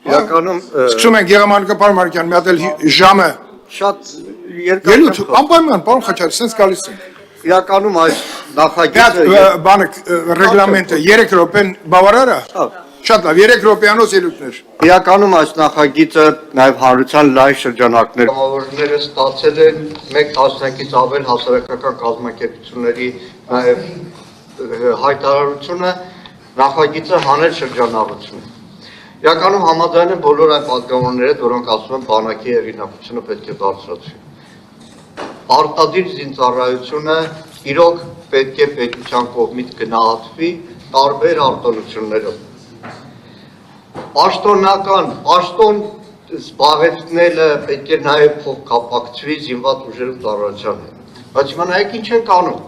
իրականում Սկսում ենք Եղեգնաց Մարկյան, մի հատ էլ ժամը շատ ելույթ երկար անպայման, պարոն Խաչատրյան, sense գալիս է։ իրականում այս Դա նախագիծը բանը ռեգլամենտը 3 րոպեն բավարար է։ Շատ լավ, 3 րոպեանոց ելույթներ։ իրականում այս նախագիծը նաև հանրության լայն շրջանակներ կամավորները ստացել են մեկ տասնյակից ավել հասարակական կազմակերպությունների նաև հայտարարությունը նախագիծը հանել շրջանառություն է։ Իրականում համաձայն են բոլոր այն պատգամավորները, որոնք ասում են բանակի հեղինակությունը պետք է բարձրացվի։ Արտադիր զինծառայությունը իրոք պետք է պետության կողմից գնահատվի տարբեր արտոնություններով։ Պաշտոնական, պաշտոն զբաղեցնելը պետք է նաև փոխկապակցվի զինված ուժերու ծառայության հետ։ Բայց հիմա նայեք ինչ ենք անում։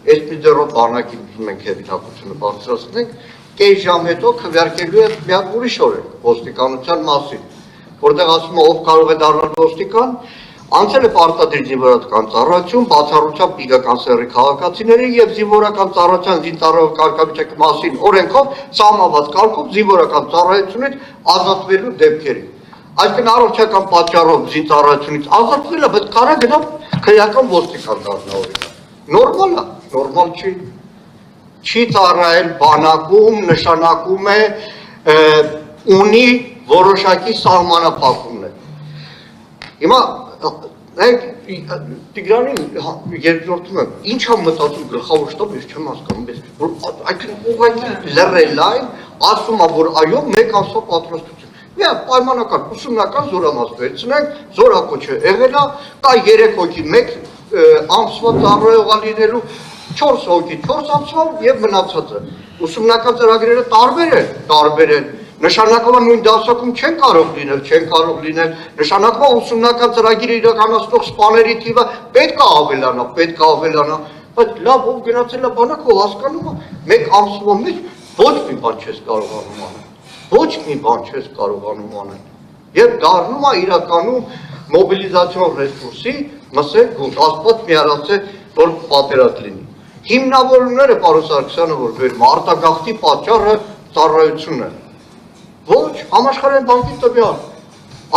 Այս մի դեռ բանակի ուզում ենք հեղինակությունը բարձրացնենք, կես ժամ հետո քվեարկելու է մի հատ ուրիշ օրենք ոստիկանության մասին, որտեղ ասում է ով կարող է դառնալ ոստիկան, անցել է պարտադիր զինվորական ծառայություն, բացառությամբ իգական սեռի քաղաքացիների եւ զինվորական ծառայության զինծառայող կարգավիճակի մասին օրենքով սահմանված կարգով զինվորական ծառայությունից ազատվելու դեպքերի։ Այսինքն առողջական պատճառով զինծառայությունից ազատվելը պետք կարա գնա քրեական ոստիկան դառնա օրինակ։ Նորմալ է, նորմալ չի։ Չի ծառայել բանակում նշանակում է ունի որոշակի սահմանափակումներ։ Հիմա Տիգրանին երկրորդում եմ, ինչ եմ մտածում գլխավոր շտապ, ես չեմ հասկանում, այսինքն ուղղակի լռել այն, ասում է, որ այո, մեկ ամսվա պատրաստություն։ Մի պայմանական ուսումնական զորամաս վերցնենք, զորակոչը եղել է, կա 3 հոգի, 1 ամսվա ծառայողա լինելու 4 հոգի, 4 ամսվա եւ մնացածը։ Ուսումնական ծրագրերը տարբեր են։ Նշանակում է նույն դասակում չեն կարող լինել, նշանակում է ուսումնական ծրագիրը իրականացնող սպաների թիվը պետք է ավելանա, բայց լավ ով գնացել է բանակ, ով հասկանում է, մեկ ամսվա մեջ ոչ մի բան չես կարողանում անել, ոչ մի բան չես կարողանում անել, եւ դառնում է իրականում մոբիլիզացիոն ռեսուրսի, մսեք գունդ, աստված մի արած է, որ պատերազմ լինի։ Հիմնավորումները պարոն Սարգսյանը որ վերում արտագաղթի պատճառը ծառայությունն է։ Ոչ, համաշխարհային բանկի տվյալ,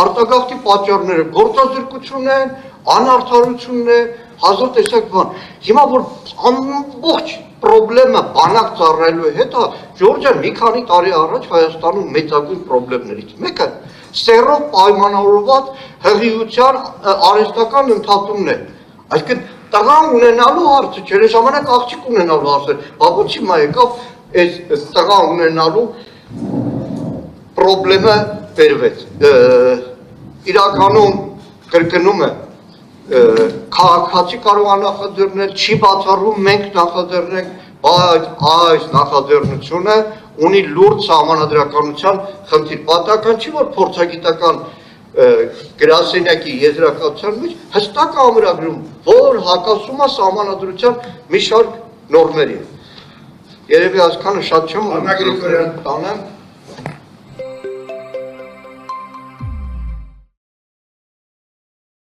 արտագաղթի պատճառները գործազրկությունն են, անարդարությունն է, հազար տեսակ բան։ Հիմա որ ամբողջ պրոբլեմը բանակ ծառայելու հետ է, Ժորժյան մի քանի տարի առաջ Հայաստանում մեծագույն պրոբլեմներից մեկը սեռով պայմանավորված հղիության արհեստական ընդհատումն է։ Այսինքն տղա ունենալու հարցը չէ, այս ժամանակ աղջիկ ունենալու հարցը, բաբոց հիմա եկավ այս տղա ունենալու պրոբլեմը բերվեց, իրականում կրկնում է, քաղաքացի կարող է նախաձեռնել, չի բացառում մենք նախաձեռնենք, բայց այս նախաձեռնությունը ունի լուրջ սահմանադրականության խնդիր, պատահական չի, որ փորձագիտական գրասենյակի եզրակացության մեջ հստակ ամրագրում, որ հակասում է սահմանադրության մի շարք նորմերի։ Երևի այսքանը շատ չեմ տանեմ